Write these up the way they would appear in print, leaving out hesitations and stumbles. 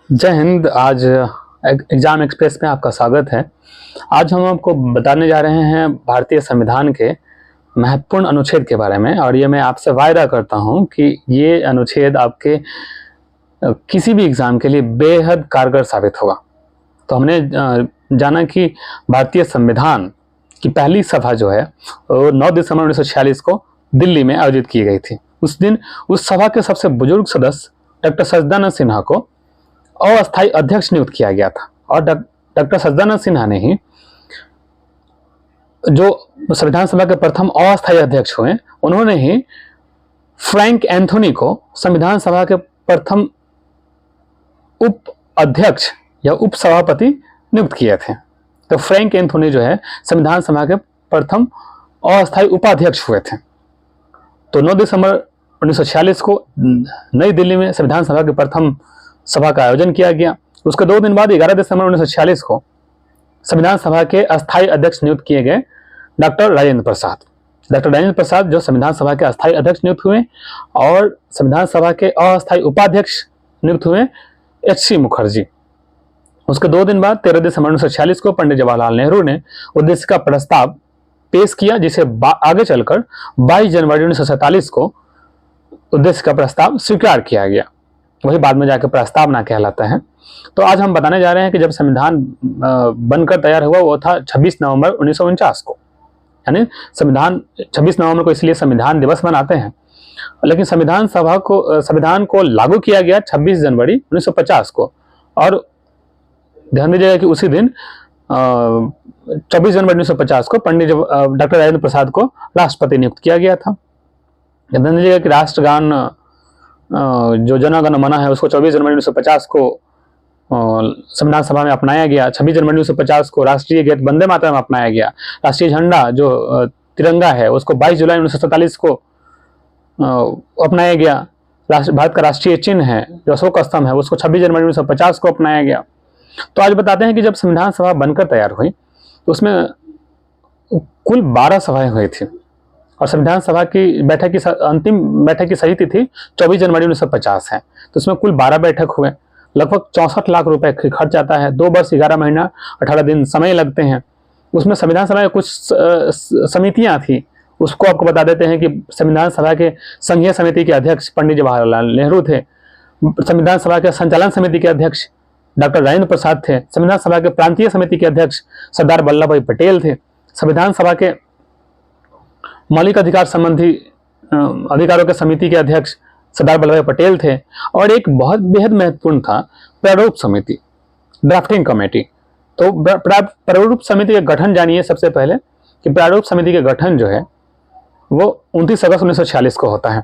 जय हिंद। आज exam express में आपका स्वागत है। आज हम आपको बताने जा रहे हैं भारतीय संविधान के महत्वपूर्ण अनुच्छेद के बारे में, और ये मैं आपसे वायदा करता हूं कि ये अनुच्छेद आपके किसी भी एग्जाम के लिए बेहद कारगर साबित होगा। तो हमने जाना कि भारतीय संविधान की पहली सभा जो है वो 9 दिसंबर 1946 को दिल्ली में आयोजित की गई थी। उस दिन उस सभा के सबसे बुजुर्ग सदस्य डॉक्टर सच्चिदानंद सिन्हा को अस्थायी अध्यक्ष नियुक्त किया गया था, और डॉक्टर सच्चिदानंद सिन्हा ने ही जो संविधान सभा के प्रथम अस्थायी अध्यक्ष हुए, उन्होंने ही फ्रैंक एंथोनी को संविधान सभा के प्रथम उप अध्यक्ष या उप सभापति नियुक्त किए थे। तो फ्रैंक एंथोनी जो है संविधान सभा के प्रथम अस्थायी उपाध्यक्ष हुए थे। तो 9 दिसंबर 1946 को नई दिल्ली में संविधान सभा के प्रथम सभा का आयोजन किया गया। उसके 2 दिन बाद 11 दिसंबर 1946 को संविधान सभा के अस्थायी अध्यक्ष नियुक्त किए गए डॉक्टर राजेंद्र प्रसाद। डॉक्टर राजेंद्र प्रसाद जो संविधान सभा के अस्थायी अध्यक्ष नियुक्त हुए, और संविधान सभा के अस्थायी उपाध्यक्ष नियुक्त हुए H.C. मुखर्जी। उसके 2 दिन बाद 13 दिसंबर 1946 को पंडित जवाहरलाल नेहरू ने उद्देश्य का प्रस्ताव पेश किया, जिसे आगे चलकर 22 जनवरी 1947 को उद्देश्य का प्रस्ताव स्वीकार किया गया। वही बाद में जाकर प्रस्तावना कहलाता है। तो आज हम बताने जा रहे हैं कि जब संविधान बनकर तैयार हुआ वो था 26 नवंबर 1949 को, यानी संविधान 26 नवंबर को इसलिए संविधान दिवस मनाते हैं, लेकिन संविधान को लागू किया गया 26 जनवरी 1950 को। और ध्यान दीजिएगा कि उसी दिन 24 जनवरी 1950 को पंडित डॉक्टर राजेंद्र प्रसाद को राष्ट्रपति नियुक्त किया गया था। ध्यान दीजिएगा कि राष्ट्रगान जो जन गण मन है उसको 24 जनवरी 1950 को संविधान सभा में अपनाया गया। 26 जनवरी 1950 को राष्ट्रीय गीत वंदे मातरम अपनाया गया। राष्ट्रीय झंडा जो तिरंगा है उसको 22 जुलाई 1947 को अपनाया गया। भारत का राष्ट्रीय चिन्ह है जो अशोक स्तंभ है उसको 26 जनवरी 1950 को अपनाया गया। तो आज बताते हैं कि जब संविधान सभा बनकर तैयार हुई तो उसमें कुल 12 सभाएं हुई थी, और संविधान सभा की बैठक की अंतिम बैठक की सही तिथि 24 जनवरी 1950 है। तो उसमें कुल 12 बैठक हुए। लगभग 64 लाख रुपए खर्च आता है। 2 वर्ष 11 महीना 18 दिन समय लगते हैं। उसमें संविधान सभा की कुछ समितियां थी, उसको आपको बता देते हैं कि संविधान सभा के संघीय समिति के अध्यक्ष पंडित जवाहरलाल नेहरू थे। संविधान सभा के संचालन समिति के अध्यक्ष डॉक्टर राजेंद्र प्रसाद थे। संविधान सभा के प्रांतीय समिति के अध्यक्ष सरदार वल्लभ भाई पटेल थे। संविधान सभा के मौलिक अधिकार संबंधी अधिकारों के समिति के अध्यक्ष सरदार वल्लभ भाई पटेल थे। और एक बहुत बेहद महत्वपूर्ण था प्रारूप समिति, ड्राफ्टिंग कमेटी। तो प्रारूप समिति का गठन जानिए सबसे पहले कि प्रारूप समिति का गठन जो है वो 29 अगस्त 1946 को होता है।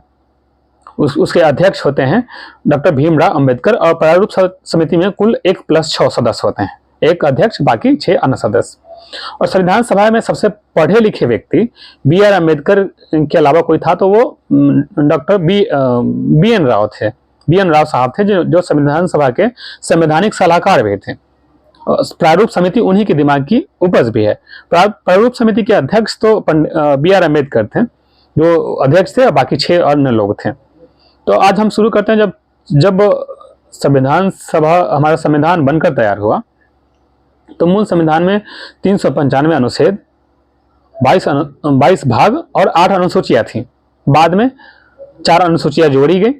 उसके अध्यक्ष होते हैं डॉक्टर भीमराव अंबेडकर, और प्रारूप समिति में कुल 1+6 सदस्य होते हैं, एक अध्यक्ष बाकी 6 अन्य सदस्य। और संविधान सभा में सबसे पढ़े लिखे व्यक्ति B.R. अम्बेडकर के अलावा कोई था तो वो डॉक्टर B.N. राव थे। B.N. राव साहब थे जो संविधान सभा के संवैधानिक सलाहकार भी थे। प्रारूप समिति उन्हीं के दिमाग की उपज भी है। प्रारूप समिति के अध्यक्ष तो B.R. अम्बेडकर थे जो अध्यक्ष थे, और बाकी 6 अन्य लोग थे। तो आज हम शुरू करते हैं। जब संविधान सभा हमारा संविधान बनकर तैयार हुआ तो मूल संविधान में 395 अनुच्छेद, 22 भाग और 8 अनुसूचियां थी। बाद में 4 अनुसूचियां जोड़ी गई।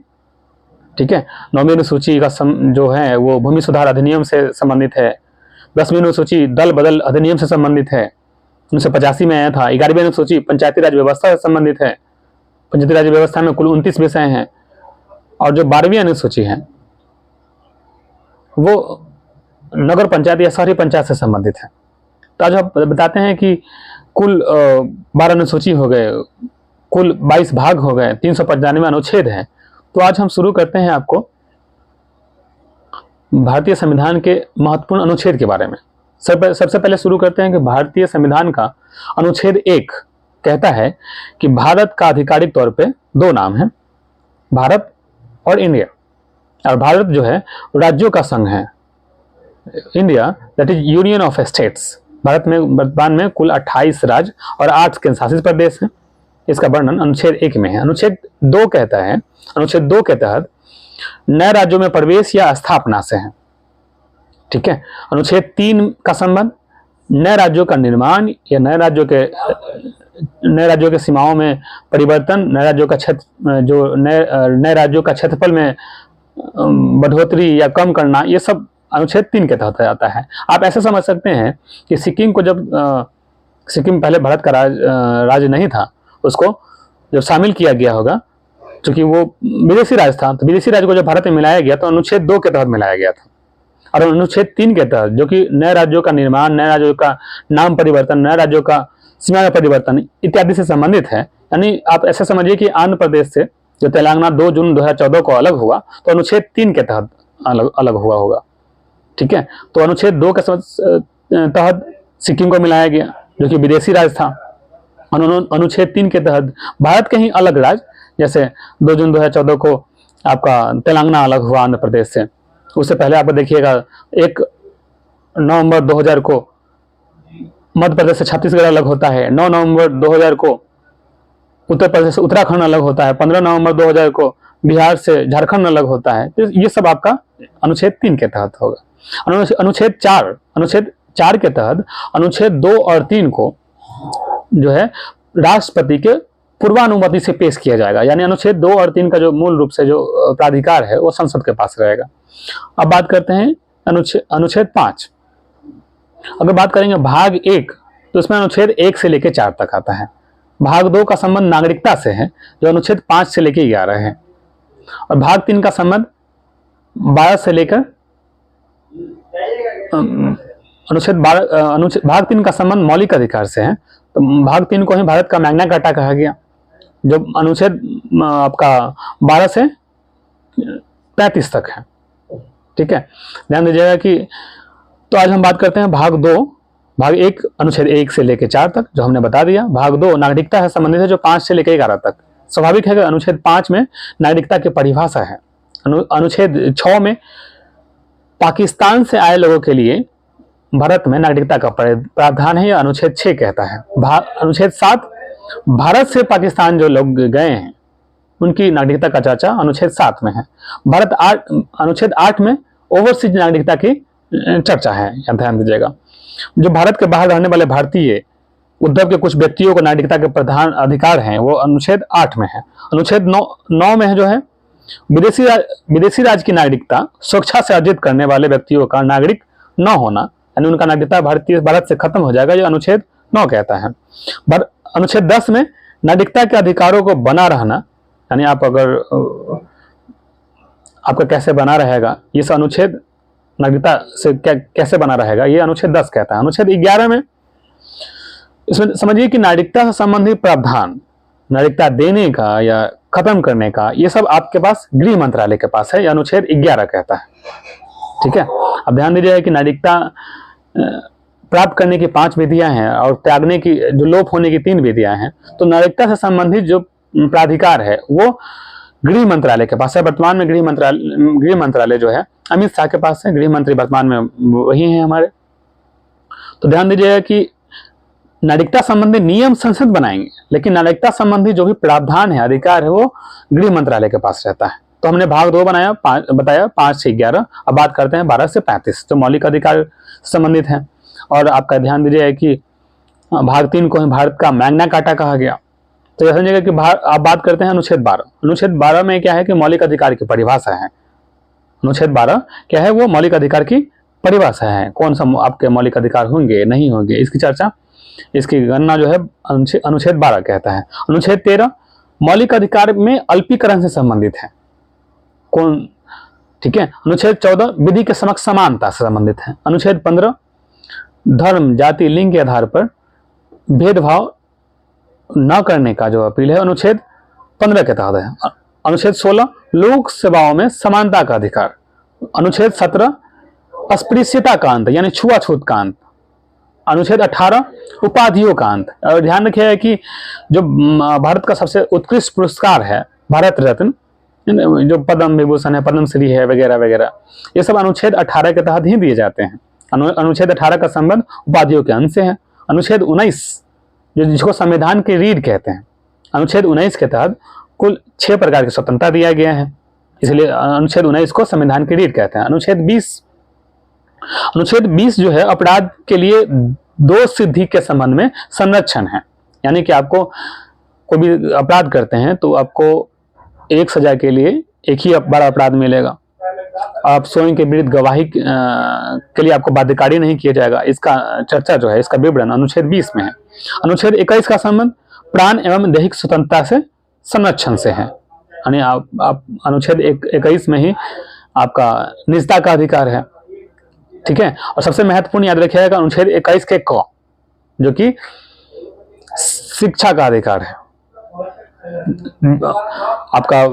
ठीक है, 9वीं अनुसूची का जो है वो भूमि सुधार अधिनियम से संबंधित है। 10वीं अनुसूची दल बदल अधिनियम से संबंधित है, 1985 में आया था। 11वीं अनुसूची पंचायती राज व्यवस्था से संबंधित है। पंचायती राज व्यवस्था में कुल 29 विषय हैं। और जो 12वीं अनुसूची है वो नगर पंचायत या शहरी पंचायत से संबंधित है। तो आज हम बताते हैं कि कुल 12 अनुसूची हो गए, कुल 22 भाग हो गए, 395 अनुच्छेद हैं। तो आज हम शुरू करते हैं आपको भारतीय संविधान के महत्वपूर्ण अनुच्छेद के बारे में। सबसे पहले शुरू करते हैं कि भारतीय संविधान का अनुच्छेद 1 कहता है कि भारत का आधिकारिक तौर पे 2 नाम है, भारत और इंडिया। और भारत जो है राज्यों का संघ है, India that is union of states. Bharat में वर्तमान में कुल 28 राज्य और 8 केंद्र शासित प्रदेश हैं। इसका वर्णन अनुच्छेद 1 में है। अनुच्छेद 2 कहता है, अनुच्छेद 2 के तहत नए राज्यों में प्रवेश या स्थापना से है। ठीक है। अनुच्छेद 3 का संबंध नए राज्यों का निर्माण या नए राज्यों के सीमाओं में परिवर्तन, नए राज्यों का क्षेत्र जो नए राज्यों का क्षेत्रफल में बढ़ोतरी या कम करना, ये सब अनुच्छेद 3 के तहत आता है। आप ऐसे समझ सकते हैं कि सिक्किम को जब सिक्किम पहले भारत का राज्य नहीं था, उसको जब शामिल किया गया होगा, क्योंकि वो विदेशी राज्य था, तो विदेशी राज्य को जब भारत में मिलाया गया तो अनुच्छेद 2 के तहत मिलाया गया था। और अनुच्छेद 3 के तहत, जो कि नए राज्यों का निर्माण, नए राज्यों का नाम परिवर्तन, नए राज्यों का सीमा में परिवर्तन इत्यादि से संबंधित है। यानी आप ऐसे समझिए कि आंध्र प्रदेश से जो तेलंगाना 2 जून 2014 को अलग हुआ, तो अनुच्छेद 3 के तहत अलग हुआ होगा। ठीक है, तो अनुच्छेद 2 के तहत सिक्किम को मिलाया गया, जो कि विदेशी राज्य था। अनुच्छेद 3 के तहत भारत के ही अलग राज्य, जैसे 2 जून 2014 को आपका तेलंगाना अलग हुआ आंध्र प्रदेश से। उससे पहले आप देखिएगा 1 नवंबर 2000 को मध्य प्रदेश से छत्तीसगढ़ अलग होता है, 9 नवंबर 2000 को उत्तर प्रदेश से उत्तराखंड अलग होता है, 15 नवंबर 2000 को बिहार से झारखंड अलग होता है। तो ये सब आपका अनुच्छेद 3 के तहत होगा। अनुच्छेद 4 के तहत अनुच्छेद 2 और 3 को जो है राष्ट्रपति के पूर्वानुमति से पेश किया जाएगा। यानी अनुच्छेद 2 और 3 का जो मूल रूप से जो प्राधिकार है वो संसद के पास रहेगा। अब बात करते हैं अनुच्छेद 5। अगर बात करेंगे भाग 1, तो इसमें अनुच्छेद 1 से लेकर 4 तक आता है। भाग 2 का संबंध नागरिकता से है, जो अनुच्छेद 5 से लेकर 11 है। और भाग 3 का संबंध 12 से लेकर भाग 3 का संबंध मौलिक अधिकार से है। तो भाग 3 को ही भारत का मैग्ना कार्टा कहा गया, जो अनुच्छेद आपका 12 से 35 तक है। ठीक है, ध्यान दीजिएगा कि तो आज हम बात करते हैं भाग 2। भाग 1 अनुच्छेद 1 से लेकर 4 तक, जो हमने बता दिया। भाग 2 नागरिकता से संबंधित है, जो 5 से लेकर 11 तक। स्वाभाविक है कि अनुच्छेद 5 में नागरिकता की परिभाषा है। अनुच्छेद 6 में पाकिस्तान से आए लोगों के लिए भारत में नागरिकता का प्रावधान है, यह अनुच्छेद 6 कहता है। अनुच्छेद 7 भारत से पाकिस्तान जो लोग गए हैं उनकी नागरिकता का चर्चा अनुच्छेद 7 में है। अनुच्छेद 8 में ओवरसीज नागरिकता की चर्चा है, ध्यान दीजिएगा। जो भारत के बाहर रहने वाले भारतीय उद्धव के कुछ व्यक्तियों को नागरिकता के प्रधान अधिकार हैं, वो अनुच्छेद 8 में है। अनुच्छेद 9 में है जो है विदेशी राज्य की नागरिकता स्वेच्छा से अर्जित करने वाले व्यक्तियों का नागरिक न होना, यानी उनका नागरिकता भारत से खत्म हो जाएगा, ये अनुच्छेद 9 कहता है। अनुच्छेद 10 में नागरिकता के अधिकारों को बना रहना, यानी आप अगर आपका कैसे बना रहेगा, ये सब अनुच्छेद नागरिकता से कैसे बना रहेगा, ये अनुच्छेद 10 कहता है। अनुच्छेद 11 में इसमें समझिए कि नागरिकता से संबंधित प्रावधान, नागरिकता देने का या खत्म करने का, ये सब आपके पास गृह मंत्रालय के पास है, यह अनुच्छेद 11 कहता है। ठीक है, अब ध्यान दीजिएगा कि नागरिकता प्राप्त करने की 5 विधियां हैं और त्यागने की, जो लोप होने की 3 विधियां हैं। तो नागरिकता से संबंधित जो प्राधिकार है वो गृह मंत्रालय के पास है। वर्तमान में गृह मंत्रालय जो है अमित शाह के पास है, गृह मंत्री वर्तमान में वही है हमारे। तो ध्यान दीजिएगा कि नागरिकता संबंधी नियम संसद बनाएंगे, लेकिन नागरिकता संबंधी जो भी प्रावधान है, अधिकार है, वो गृह मंत्रालय के पास रहता है। तो हमने भाग 2 बताया 5 से 11। अब बात करते हैं 12 से 35, जो मौलिक अधिकार संबंधित है। और आपका ध्यान दीजिएगा कि भाग 3 को ही भारत का मैग्ना कार्टा कहा गया। तो यह समझिएगा कि आप बात करते हैं अनुच्छेद 12। अनुच्छेद 12 में क्या है कि मौलिक अधिकार की परिभाषा है। अनुच्छेद 12 क्या है, वो मौलिक अधिकार की परिभाषा है। कौन सा आपके मौलिक अधिकार होंगे, नहीं होंगे, इसकी चर्चा, इसकी गणना जो है अनुच्छेद 12 कहता है। अनुच्छेद 13 मौलिक अधिकार में अल्पीकरण से संबंधित है। कौन, ठीक है। अनुच्छेद 14 विधि के समक्ष समानता से संबंधित है। अनुच्छेद 15 धर्म, जाति, लिंग के आधार पर भेदभाव न करने का जो अपील है, अनुच्छेद 15 के तहत है। अनुच्छेद 16 लोक सेवाओं में समानता का अधिकार। अनुच्छेद 17 अस्पृश्यता का अंत, यानी छुआछूत का अंत। अनुच्छेद 18 उपाधियों का अंत। और ध्यान रखिएगा कि जो भारत का सबसे उत्कृष्ट पुरस्कार है भारत रत्न, जो पद्म विभूषण है, पद्मश्री है, वगैरह वगैरह, ये सब अनुच्छेद 18 के तहत ही दिए जाते हैं। अनुच्छेद 18 का संबंध उपाधियों के अंत से है। अनुच्छेद 19 जिसको संविधान की रीढ़ कहते हैं, अनुच्छेद 19 के तहत कुल 6 प्रकार की स्वतंत्रता दिया गया है, इसलिए अनुच्छेद 19 को संविधान की रीढ़ कहते हैं। अनुच्छेद 20 अनुच्छेद 20 जो है अपराध के लिए दो सिद्धि के संबंध में संरक्षण है, यानी कि आपको कोई भी अपराध करते हैं तो आपको एक सजा के लिए एक ही बड़ा अपराध मिलेगा। आप स्वयं के विरुद्ध गवाही के लिए आपको बाध्यकारी नहीं किया जाएगा। इसका चर्चा जो है, इसका विवरण अनुच्छेद 20 में है। अनुच्छेद 21 का संबंध प्राण एवं दैहिक स्वतंत्रता से संरक्षण से है, यानी आप अनुच्छेद 21 में ही आपका निजता का अधिकार है, ठीक है। और सबसे महत्वपूर्ण याद रखिएगा अनुच्छेद 21 के क, जो कि शिक्षा का अधिकार है। आपका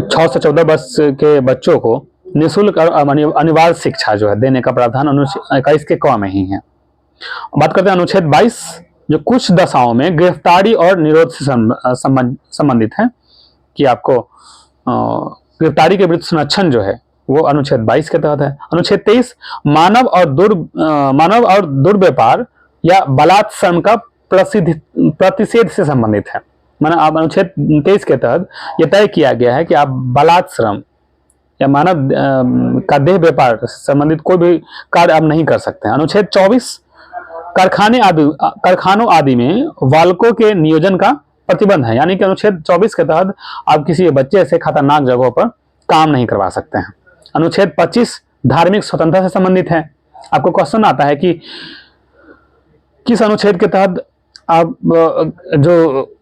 6 से 14 वर्ष के बच्चों को निःशुल्क और अनिवार्य शिक्षा जो है देने का प्रावधान अनुच्छेद 21 के क में ही है। बात करते हैं अनुच्छेद 22, जो कुछ दशाओं में गिरफ्तारी और निरोध से संबंधित है, कि आपको गिरफ्तारी के विरुद्ध संरक्षण जो है वो अनुच्छेद 22 के तहत है। अनुच्छेद 23 मानव और दुर्व्यापार या बलात् श्रम का प्रतिषेध से संबंधित है। माना आप अनुच्छेद 23 के तहत यह तय किया गया है कि आप बलात् श्रम या मानव का देह व्यापार से संबंधित कोई भी कार्य आप नहीं कर सकते हैं। अनुच्छेद 24 कारखानों आदि में बालकों के नियोजन का प्रतिबंध है, यानी कि अनुच्छेद 24 के तहत आप किसी बच्चे से खतरनाक जगहों पर काम नहीं करवा सकते हैं। अनुच्छेद 25 धार्मिक स्वतंत्रता से संबंधित है। आपको क्वेश्चन आता है कि किस अनुच्छेद के तहत आप जो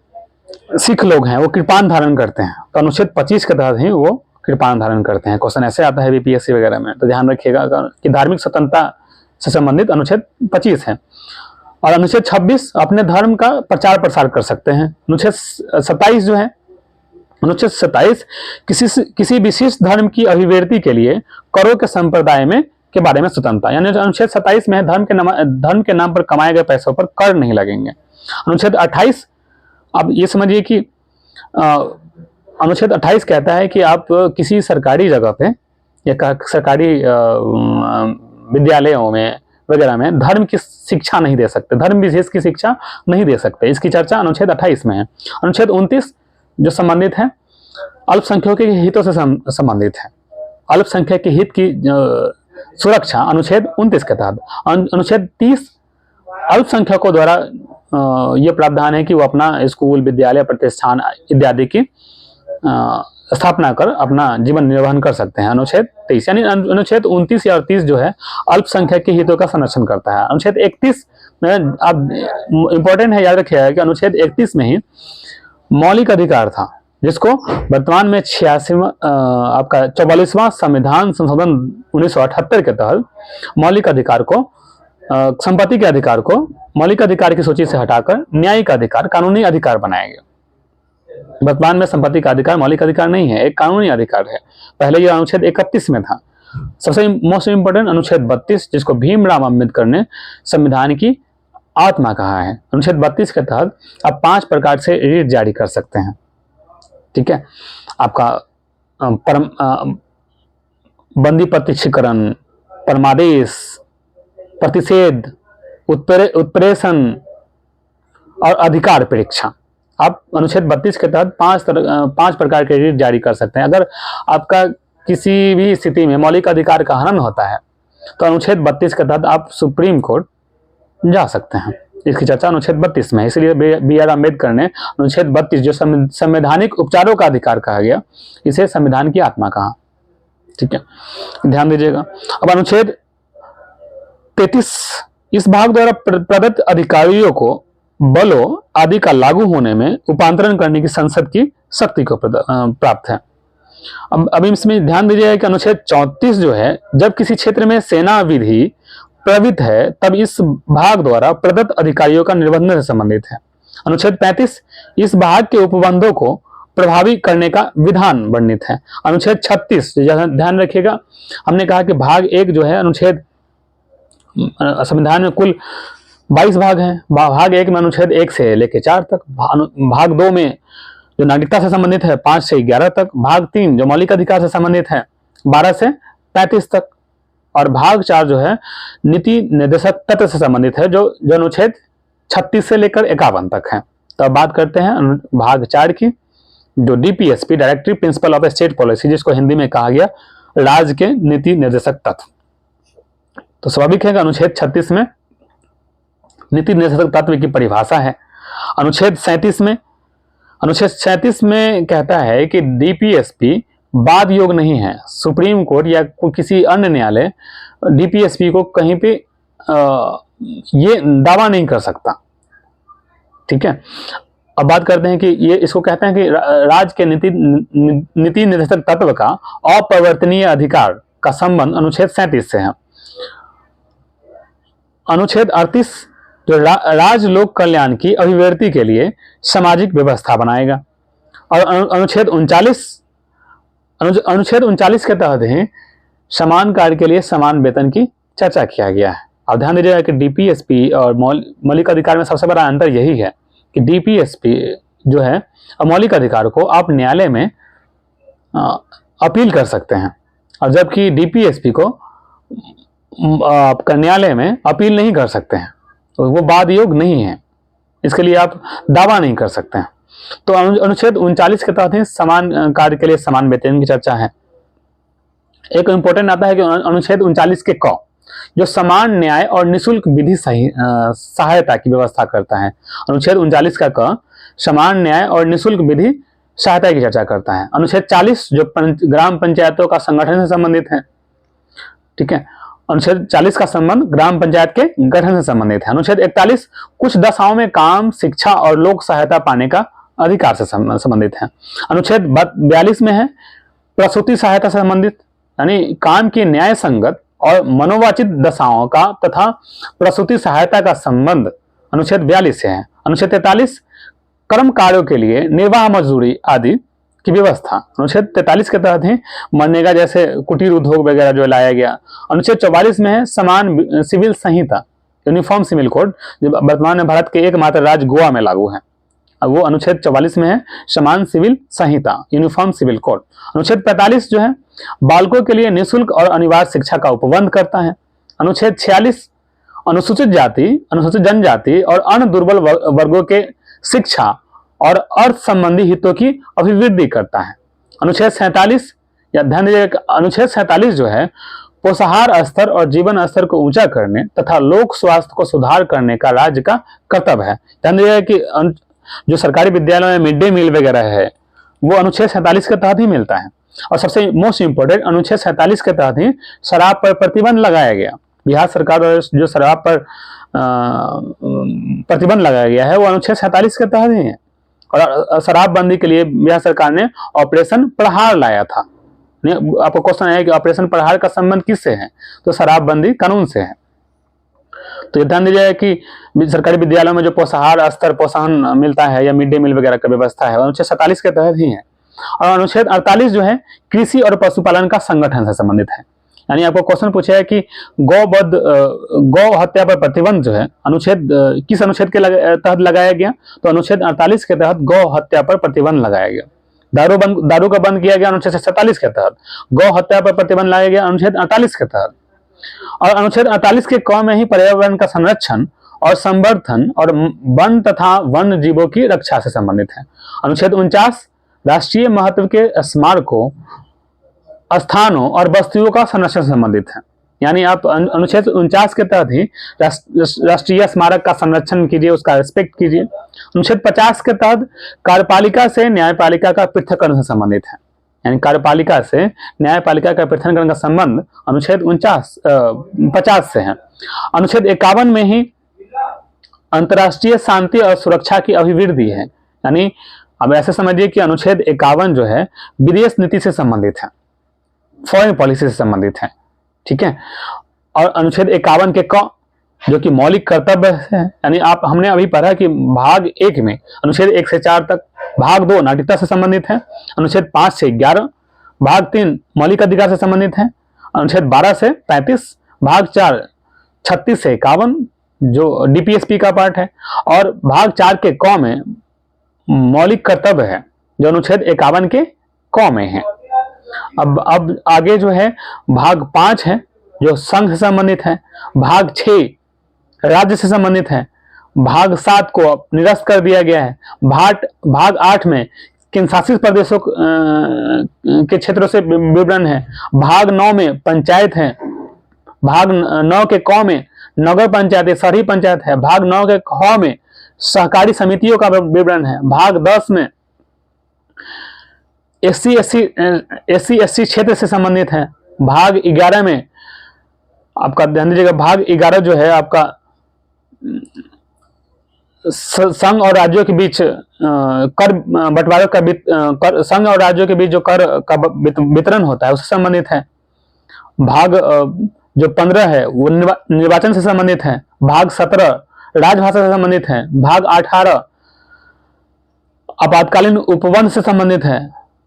सिख लोग हैं वो कृपान धारण करते हैं, तो अनुच्छेद 25 के तहत ही वो कृपान धारण करते हैं। क्वेश्चन ऐसे आता है बीपीएससी वगैरह में, तो ध्यान रखिएगा कि धार्मिक स्वतंत्रता से संबंधित अनुच्छेद 25 है। और अनुच्छेद 26 अपने धर्म का प्रचार प्रसार कर सकते हैं। अनुच्छेद 27 जो है, अनुच्छेद 27 किसी विशेष धर्म की अभिव्यक्ति के लिए करों के संप्रदाय में के बारे में स्वतंत्रता, यानी अनुच्छेद 27 में धर्म के नाम पर कमाए गए पैसों पर कर नहीं लगेंगे। अनुच्छेद 28, अब ये समझिए कि अनुच्छेद 28 कहता है कि आप किसी सरकारी जगह पे या सरकारी विद्यालयों में वगैरह में धर्म की शिक्षा नहीं दे सकते, धर्म विशेष की शिक्षा नहीं दे सकते। इसकी चर्चा अनुच्छेद 28 में है। अनुच्छेद 29 जो संबंधित है अल्पसंख्यकों के हितों से संबंधित है, अल्पसंख्यक के हित की सुरक्षा अनुच्छेद 29 के तहत। अनुच्छेद 30 अल्पसंख्यकों द्वारा यह प्रावधान है कि वो अपना स्कूल, विद्यालय, प्रतिष्ठान इत्यादि की स्थापना कर अपना जीवन निर्वहन कर सकते हैं। अनुच्छेद 23, यानी अनुच्छेद 29 या 30 जो है अल्पसंख्यक के हितों का संरक्षण करता है। अनुच्छेद 31 में अब इंपॉर्टेंट है, याद रखिएगा कि अनुच्छेद 31 में ही मौलिक अधिकार था, जिसको वर्तमान में 86वां आपका 44वां संविधान संशोधन 1978 के तहत मौलिक अधिकार को, संपत्ति के अधिकार को मौलिक अधिकार की सूची से हटाकर न्यायिक अधिकार, कानूनी अधिकार बनाया गया। वर्तमान में संपत्ति का अधिकार मौलिक अधिकार नहीं है, एक कानूनी अधिकार है। पहले यह अनुच्छेद 31 में था। सबसे मोस्ट इंपोर्टेंट अनुच्छेद 32, जिसको भीमराव अंबेडकर ने संविधान की आत्मा कहा है। अनुच्छेद 32 के तहत आप 5 प्रकार से रिट जारी कर सकते हैं, ठीक है। आपका बंदी प्रत्यक्षीकरण, परमादेश, प्रतिषेध, उत्प्रेषण और अधिकार परीक्षा। आप अनुच्छेद 32 के तहत 5 प्रकार के रिट जारी कर सकते हैं। अगर आपका किसी भी स्थिति में मौलिक अधिकार का हनन होता है तो अनुच्छेद 32 के तहत आप सुप्रीम कोर्ट जा सकते हैं। इसकी चर्चा अनुच्छेद 32 में है, इसलिए बी.आर. अम्बेडकर ने अनुच्छेद 32 जो संवैधानिक उपचारों का अधिकार कहा गया, इसे संविधान की आत्मा कहा, ठीक है, ध्यान दीजिएगा। अब अनुच्छेद 33, इस भाग द्वारा प्रदत्त अधिकारियों को बलों आदि का लागू होने में उपांतरण करने की संसद की शक्ति को प्राप्त है। अब इसमें ध्यान दीजिएगा कि अनुच्छेद 34 जो है, जब किसी क्षेत्र में सेना विधि प्रवृत्त है तब इस भाग द्वारा प्रदत्त अधिकारियों का निबंधन से संबंधित है। अनुच्छेद 35 इस भाग के उपबंधों को प्रभावी करने का विधान वर्णित है। अनुच्छेद 36 ध्यान रखिएगा, हमने कहा कि भाग 1 जो है अनुच्छेद संविधान में कुल 22 भाग हैं। भाग 1 में अनुच्छेद 1 से लेकर 4 तक, भाग 2 में जो नागरिकता से संबंधित है 5 से 11 तक, भाग 3 जो मौलिक अधिकार से संबंधित है 12 से 35 तक, और भाग 4 जो है नीति निर्देशक तत्व से संबंधित है, जो अनुच्छेद 36 से लेकर 51 तक है। तो अब बात करते हैं भाग 4 की, जो DPSP, directive principle of state policy, जिसको हिंदी में कहा गया राज्य के नीति निर्देशक तत्व। तो स्वाभाविक है कि अनुच्छेद 36 में नीति निर्देशक तत्व की परिभाषा है। अनुच्छेद 37 में कहता है कि डीपीएसपी वाद योग नहीं है। सुप्रीम कोर्ट या किसी अन्य न्यायालय डीपीएसपी को कहीं पे ये दावा नहीं कर सकता। ठीक है, अब बात करते हैं कि ये इसको कहते हैं कि राज्य के नीति निर्देशक तत्व का अपरिवर्तनीय अधिकार का संबंध अनुच्छेद 37 से है। अनुच्छेद 38 जो राज्य लोक कल्याण की अभिव्यक्ति के लिए सामाजिक व्यवस्था बनाएगा। और अनुच्छेद 39 के तहत ही समान कार्य के लिए समान वेतन की चर्चा किया गया है। अब ध्यान दीजिएगा कि डीपीएसपी और मौलिक अधिकार में सबसे बड़ा अंतर यही है कि डीपीएसपी जो है मौलिक अधिकार को आप न्यायालय में अपील कर सकते हैं, और जबकि डीपीएसपी को आप न्यायालय में अपील नहीं कर सकते हैं, तो वो वाद योग नहीं है, इसके लिए आप दावा नहीं कर सकते हैं। तो अनुच्छेद 39 के तहत ही समान कार्य के लिए समान वेतन की चर्चा है। एक इंपॉर्टेंट आता है कि अनुच्छेद 39 के क जो समान न्याय और निःशुल्क विधि सहायता की व्यवस्था करता है। अनुच्छेद 39 का क समान न्याय और निःशुल्क विधि सहायता की चर्चा करता है। अनुच्छेद 40 जो ग्राम पंचायतों का संगठन से संबंधित है। ठीक है, अनुच्छेद 40 का संबंध ग्राम पंचायत के गठन से संबंधित है। अनुच्छेद 41 कुछ दशाओं में काम, शिक्षा और लोक सहायता पाने का अधिकार से संबंधित है। अनुच्छेद 42 में है प्रसूति सहायता से संबंधित, यानी काम की न्याय संगत और मनोवांछित दशाओं का तथा प्रसूति सहायता का संबंध अनुच्छेद 42 से है। अनुच्छेद 43 कर्म कार्यों के लिए निर्वाह मजदूरी आदि की व्यवस्था अनुच्छेद 43 के तहत ही मनरेगा जैसे कुटीर उद्योग वगैरह जो लाया गया। अनुच्छेद 44 में है समान सिविल संहिता, यूनिफॉर्म सिविल कोड, जो वर्तमान में भारत के एकमात्र राज्य गोवा में लागू है। अब वो अनुच्छेद 44 में है समान सिविल संहिता, यूनिफॉर्म सिविल कोड। अनुच्छेद 45 जो है बालकों के लिए निःशुल्क और अनिवार्य शिक्षा का उपबंध करता है। अनुच्छेद 46 अनुसूचित जाति, अनुसूचित जनजाति और अन्य दुर्बल वर्गों के शिक्षा और अर्थ संबंधी हितों की अभिवृद्धि करता है। अनुच्छेद 47 या ध्यान दीजिएगा, अनुच्छेद 47 जो है पोषाहार स्तर और जीवन स्तर को ऊंचा करने तथा लोक स्वास्थ्य को सुधार करने का राज्य का कर्तव्य है। ध्यान दीजिएगा कि जो सरकारी विद्यालयों में मिड डे मील वगैरह है वो अनुच्छेद 47 के तहत ही मिलता है। और सबसे मोस्ट इंपोर्टेंट, अनुच्छेद 47 के तहत ही शराब पर प्रतिबंध लगाया गया। बिहार सरकार द्वारा जो शराब पर प्रतिबंध लगाया गया है वो अनुच्छेद 47 के तहत ही है। और शराबबंदी के लिए बिहार सरकार ने ऑपरेशन प्रहार लाया था। आपको क्वेश्चन है कि ऑपरेशन प्रहार का संबंध किससे है, तो शराबबंदी कानून से है। तो ध्यान दीजिएगा कि सरकारी विद्यालयों में जो पोषाहार स्तर पोषण मिलता है या मिड डे मील वगैरह का व्यवस्था है अनुच्छेद 47 के तहत ही है। और अनुच्छेद 48 जो है कृषि और पशुपालन का संगठन से संबंधित है। यानी आपको क्वेश्चन पूछा है कि गौ हत्या पर प्रतिबंध जो है अनुच्छेद किस अनुच्छेद के तहत लगाया गया, तो अनुच्छेद 48 के तहत गौ हत्या पर प्रतिबंध लगाया गया। दारू का बंद किया गया अनुच्छेद 47 के तहत, गौ हत्या पर प्रतिबंध लगाया गया अनुच्छेद 48 के तहत। और अनुच्छेद 48 के क में ही पर्यावरण का संरक्षण और संवर्धन और वन तथा वन्य जीवों की रक्षा से संबंधित है। अनुच्छेद 49 राष्ट्रीय महत्व के स्मारकों, स्थानों और बस्तियों का संरक्षण से संबंधित है। यानी आप अनुच्छेद 49 के तहत ही राष्ट्रीय स्मारक का संरक्षण कीजिए, उसका रिस्पेक्ट कीजिए। अनुच्छेद 50 के तहत कार्यपालिका से न्यायपालिका का पृथक्करण से संबंधित है। यानी कार्यपालिका से न्यायपालिका का पृथक्करण का संबंध अनुच्छेद 50 से है। अनुच्छेद 51 में ही अंतर्राष्ट्रीय शांति और सुरक्षा की अभिवृद्धि है। यानी अब ऐसे समझिए कि अनुच्छेद 51 जो है विदेश नीति से संबंधित है, फॉरेन पॉलिसी से संबंधित है। ठीक है, और अनुच्छेद 51 के क जो कि मौलिक कर्तव्य है। यानी आप हमने अभी पढ़ा कि भाग 1 में अनुच्छेद 1 से 4 तक, भाग 2 नागरिकता से संबंधित है, अनुच्छेद 5 से 11, भाग 3 मौलिक अधिकार से संबंधित है, अनुच्छेद 12 से 35, भाग 4 36 से 51 जो डीपीएसपी का पार्ट है, और भाग 4 के क में मौलिक कर्तव्य है जो अनुच्छेद 51 के क में है। अब आगे जो है भाग 5 है जो संघ से संबंधित है, भाग 6 राज्य से संबंधित है, भाग 7 को निरस्त कर दिया गया है, भाग 8 में केंद्र शासित प्रदेशों के क्षेत्रों से विवरण है, भाग 9 में पंचायत है, भाग 9 के क में नगर पंचायत शहरी पंचायत है। भाग 9 के ख में सहकारी समितियों का विवरण है। भाग 10 में एससी एसटी क्षेत्र से संबंधित है। भाग 11 में आपका ध्यान दीजिएगा, भाग 11 जो है आपका संघ और राज्यों के बीच कर बंटवारे का संघ और राज्यों के बीच जो कर का वितरण होता है उससे संबंधित है। भाग जो 15 है वो निर्वाचन से संबंधित है। भाग 17 राजभाषा से संबंधित है। भाग 18 आपातकालीन उपबंध से संबंधित है।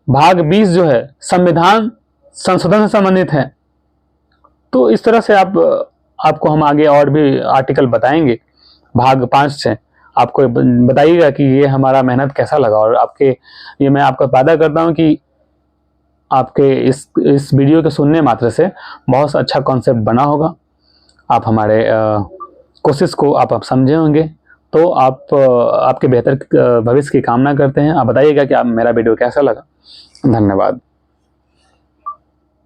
भाग 20 जो है संविधान संशोधन से संबंधित है। तो इस तरह से आपको हम आगे और भी आर्टिकल बताएंगे। भाग 5 से आपको बताइएगा कि ये हमारा मेहनत कैसा लगा, और ये मैं आपका वादा करता हूँ कि आपके इस वीडियो के सुनने मात्र से बहुत अच्छा कॉन्सेप्ट बना होगा। आप हमारे कोशिश को आप समझे होंगे, तो आपके बेहतर भविष्य की कामना करते हैं। आप बताइएगा कि आप मेरा वीडियो कैसा लगा। धन्यवाद।